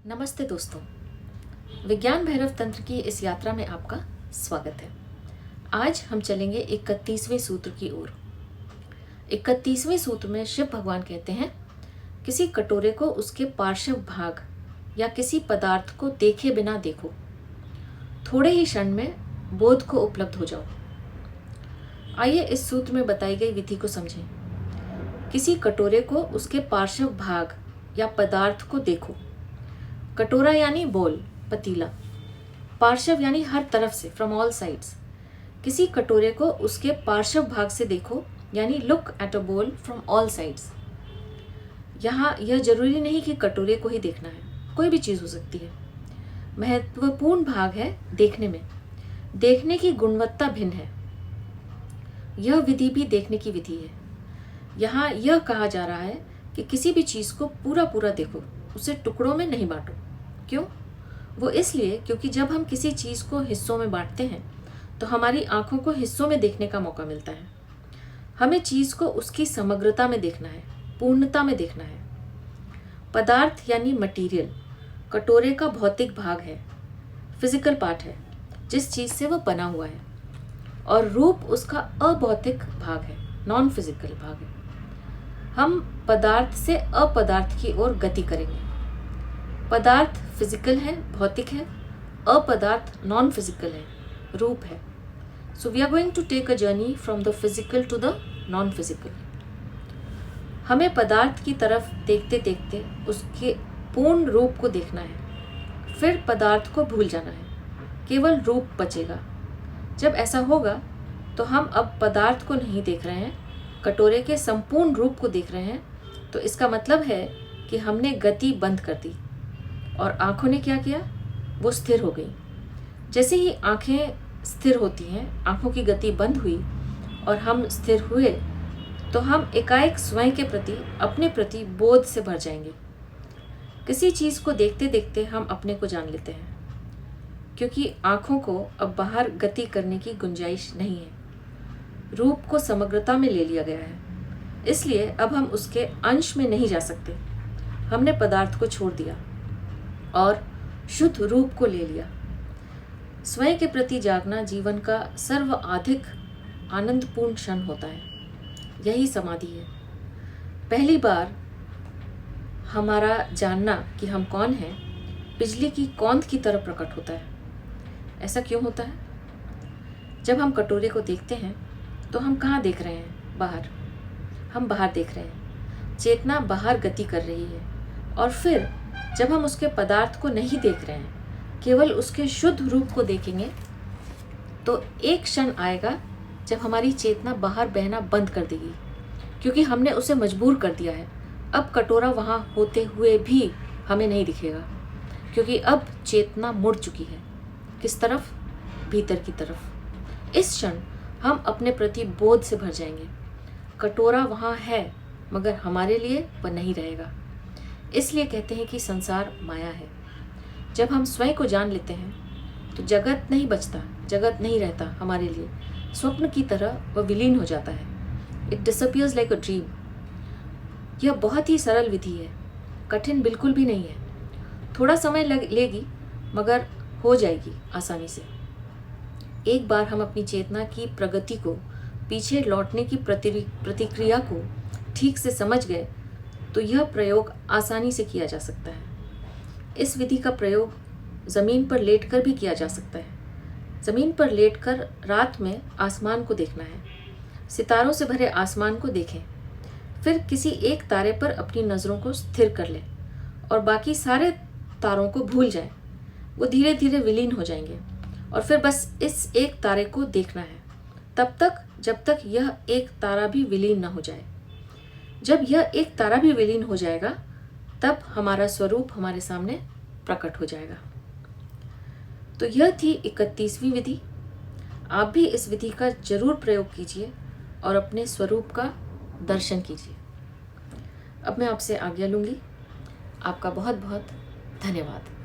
नमस्ते दोस्तों, विज्ञान भैरव तंत्र की इस यात्रा में आपका स्वागत है। आज हम चलेंगे 31वें सूत्र की ओर। 31वें सूत्र में शिव भगवान कहते हैं, किसी कटोरे को उसके पार्श्व भाग या किसी पदार्थ को देखे बिना देखो, थोड़े ही क्षण में बोध को उपलब्ध हो जाओ। आइए इस सूत्र में बताई गई विधि को समझें। किसी कटोरे को उसके पार्श्व भाग या पदार्थ को देखो। कटोरा यानी बोल, पतीला। पार्श्व यानी हर तरफ से, फ्रॉम ऑल साइड्स। किसी कटोरे को उसके पार्श्व भाग से देखो, यानी लुक एट अ बोल फ्रॉम ऑल साइड्स। यहाँ यह जरूरी नहीं कि कटोरे को ही देखना है, कोई भी चीज़ हो सकती है। महत्वपूर्ण भाग है देखने में। देखने की गुणवत्ता भिन्न है। यह विधि भी देखने की विधि है। यहाँ यह कहा जा रहा है कि किसी भी चीज़ को पूरा पूरा देखो, उसे टुकड़ों में नहीं बांटो। क्यों? वो इसलिए क्योंकि जब हम किसी चीज़ को हिस्सों में बांटते हैं तो हमारी आंखों को हिस्सों में देखने का मौका मिलता है। हमें चीज़ को उसकी समग्रता में देखना है, पूर्णता में देखना है। पदार्थ यानी मटेरियल कटोरे का भौतिक भाग है, फिजिकल पार्ट है, जिस चीज़ से वह बना हुआ है। और रूप उसका अभौतिक भाग है, नॉन फिजिकल भाग है। हम पदार्थ से अपदार्थ की ओर गति करेंगे। पदार्थ फिजिकल है, भौतिक है। अपदार्थ नॉन फिजिकल है, रूप है। So we are going to take a journey from the physical to the non physical. हमें पदार्थ की तरफ देखते देखते उसके पूर्ण रूप को देखना है, फिर पदार्थ को भूल जाना है, केवल रूप बचेगा। जब ऐसा होगा तो हम अब पदार्थ को नहीं देख रहे हैं, कटोरे के संपूर्ण रूप को देख रहे हैं। तो इसका मतलब है कि हमने गति बंद कर दी और आंखों ने क्या किया, वो स्थिर हो गई। जैसे ही आंखें स्थिर होती हैं, आंखों की गति बंद हुई और हम स्थिर हुए, तो हम एकाएक स्वयं के प्रति, अपने प्रति बोध से भर जाएंगे। किसी चीज़ को देखते देखते हम अपने को जान लेते हैं, क्योंकि आंखों को अब बाहर गति करने की गुंजाइश नहीं है। रूप को समग्रता में ले लिया गया है, इसलिए अब हम उसके अंश में नहीं जा सकते। हमने पदार्थ को छोड़ दिया और शुद्ध रूप को ले लिया। स्वयं के प्रति जागना जीवन का सर्वाधिक आनंदपूर्ण क्षण होता है। यही समाधि है। पहली बार हमारा जानना कि हम कौन हैं बिजली की कौंध की तरह प्रकट होता है। ऐसा क्यों होता है? जब हम कटोरे को देखते हैं तो हम कहाँ देख रहे हैं? बाहर। हम बाहर देख रहे हैं। चेतना बाहर गति कर रही है। और फिर जब हम उसके पदार्थ को नहीं देख रहे हैं, केवल उसके शुद्ध रूप को देखेंगे, तो एक क्षण आएगा जब हमारी चेतना बाहर बहना बंद कर देगी, क्योंकि हमने उसे मजबूर कर दिया है। अब कटोरा वहाँ होते हुए भी हमें नहीं दिखेगा, क्योंकि अब चेतना मुड़ चुकी है। किस तरफ? भीतर की तरफ। इस क्षण हम अपने प्रति बोध से भर जाएंगे। कटोरा वहाँ है, मगर हमारे लिए वह नहीं रहेगा। इसलिए कहते हैं कि संसार माया है। जब हम स्वयं को जान लेते हैं तो जगत नहीं बचता, जगत नहीं रहता हमारे लिए। स्वप्न की तरह वह विलीन हो जाता है। It disappears like a dream. यह बहुत ही सरल विधि है, कठिन बिल्कुल भी नहीं है। थोड़ा समय लेगी, मगर हो जाएगी आसानी से। एक बार हम अपनी चेतना की प्रगति को, पीछे लौटने की प्रतिक्रिया को ठीक से समझ गए, तो यह प्रयोग आसानी से किया जा सकता है। इस विधि का प्रयोग ज़मीन पर लेटकर भी किया जा सकता है। ज़मीन पर लेटकर रात में आसमान को देखना है। सितारों से भरे आसमान को देखें, फिर किसी एक तारे पर अपनी नज़रों को स्थिर कर लें और बाकी सारे तारों को भूल जाएं। वो धीरे धीरे विलीन हो जाएंगे और फिर बस इस एक तारे को देखना है, तब तक जब तक यह एक तारा भी विलीन न हो जाए। जब यह एक तारा भी विलीन हो जाएगा, तब हमारा स्वरूप हमारे सामने प्रकट हो जाएगा। तो यह थी 31वीं विधि। आप भी इस विधि का जरूर प्रयोग कीजिए और अपने स्वरूप का दर्शन कीजिए। अब मैं आपसे आज्ञा लूँगी। आपका बहुत बहुत धन्यवाद।